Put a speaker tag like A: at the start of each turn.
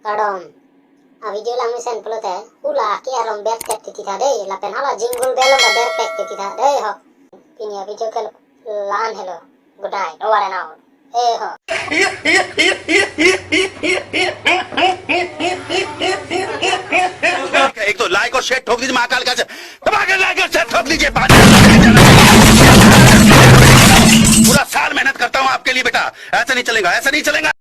A: Kadom, video lang sen pelot ula ki arom ber tek tita deh, lapen hala jingle belom da ber tek tita deh ho. Ini video ke lan hello, good night, over and out. Ho.
B: एक तो like और share ठोक दीजिए महाकाल का दबा के like और share ठोक लीजिए। पूरा साल मेहनत करता हूँ आपके लिए बेटा, ऐसा नहीं चलेगा, ऐसा नहीं चलेगा।